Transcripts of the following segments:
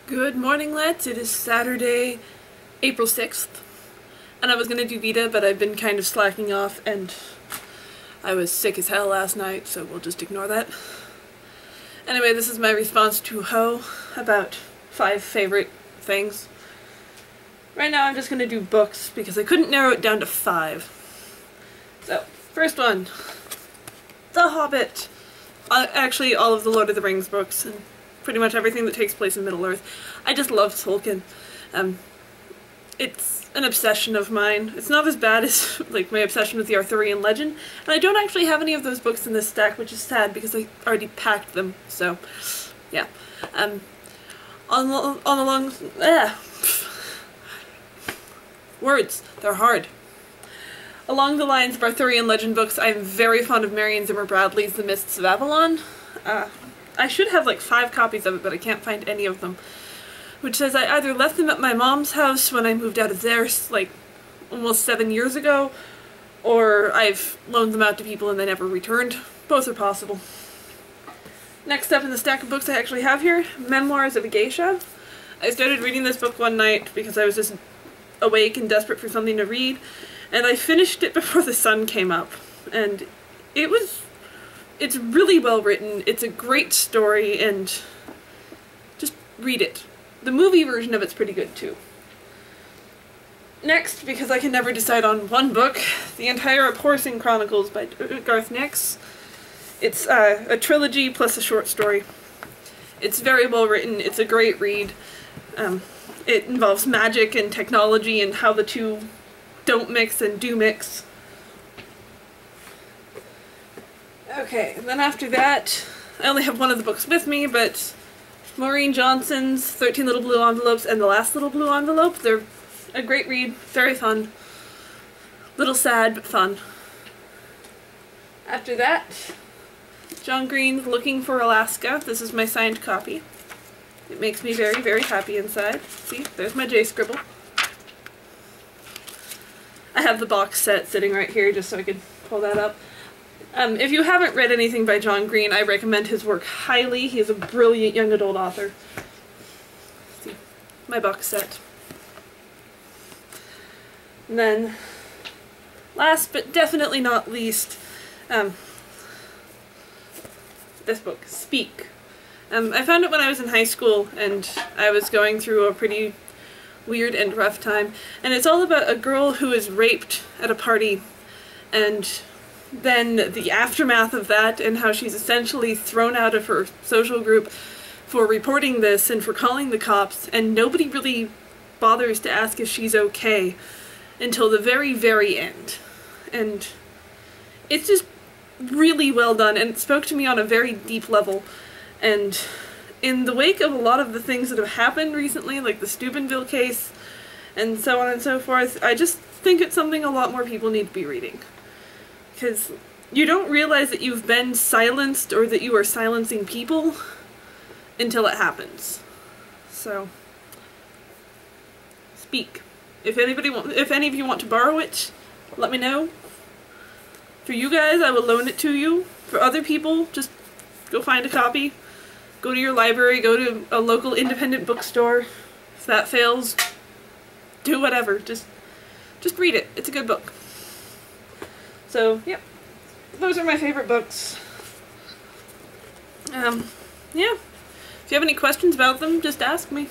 Good morning, lads. It is Saturday, April 6th, and I was gonna do VEDA, but I've been kind of slacking off, and I was sick as hell last night, so we'll just ignore that. Anyway, this is my response to Ho about 5 favorite things. Right now I'm just gonna do books, because I couldn't narrow it down to 5. So, first one. The Hobbit. Actually, all of the Lord of the Rings books, and pretty much everything that takes place in Middle-earth. I just love Tolkien. It's an obsession of mine. It's not as bad as like my obsession with the Arthurian legend, and I don't actually have any of those books in this stack, which is sad because I already packed them, so yeah. Words, they're hard. Along the lines of Arthurian legend books, I'm very fond of Marion Zimmer Bradley's The Mists of Avalon. I should have like 5 copies of it, but I can't find any of them. Which says I either left them at my mom's house when I moved out of theirs, like almost 7 years ago, or I've loaned them out to people and they never returned. Both are possible. Next up in the stack of books I actually have here, Memoirs of Geisha. I started reading this book one night because I was just awake and desperate for something to read, and I finished it before the sun came up, and it's really well written, it's a great story, and just read it. The movie version of it's pretty good too. Next, because I can never decide on one book, the entire Abhorsen Chronicles by Garth. It's a trilogy plus a short story. It's very well written, it's a great read. It involves magic and technology and how the two don't mix and do mix. Okay, and then after that, I only have one of the books with me, but Maureen Johnson's 13 Little Blue Envelopes and The Last Little Blue Envelope. They're a great read, very fun. Little sad, but fun. After that, John Green's Looking for Alaska. This is my signed copy. It makes me very, very happy inside. See, there's my J scribble. I have the box set sitting right here just so I could pull that up. If you haven't read anything by John Green, I recommend his work highly. He is a brilliant young adult author. See, my box set. And then, last but definitely not least, this book, Speak. I found it when I was in high school, and I was going through a pretty weird and rough time. And it's all about a girl who is raped at a party, and then the aftermath of that, and how she's essentially thrown out of her social group for reporting this and for calling the cops, and nobody really bothers to ask if she's okay until the very, very end. And it's just really well done, and it spoke to me on a very deep level. And in the wake of a lot of the things that have happened recently, like the Steubenville case and so on and so forth, I just think it's something a lot more people need to be reading. Because you don't realize that you've been silenced or that you are silencing people until it happens. So, Speak. If any of you want to borrow it, let me know. For you guys, I will loan it to you. For other people, just go find a copy. Go to your library, go to a local independent bookstore. If that fails, do whatever. Just read it. It's a good book. So, yep. Those are my favorite books. Yeah. If you have any questions about them, just ask me.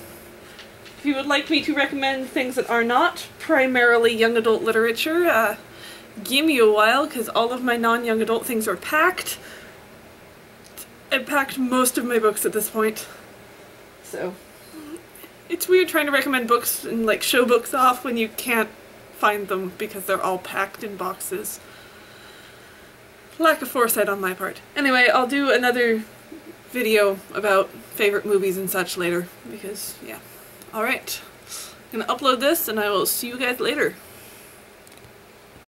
If you would like me to recommend things that are not primarily young adult literature, give me a while, because all of my non-young adult things are packed. I've packed most of my books at this point. So, it's weird trying to recommend books and like show books off when you can't find them because they're all packed in boxes. Lack of foresight on my part. Anyway, I'll do another video about favorite movies and such later, because, yeah. Alright. I'm gonna upload this, and I will see you guys later.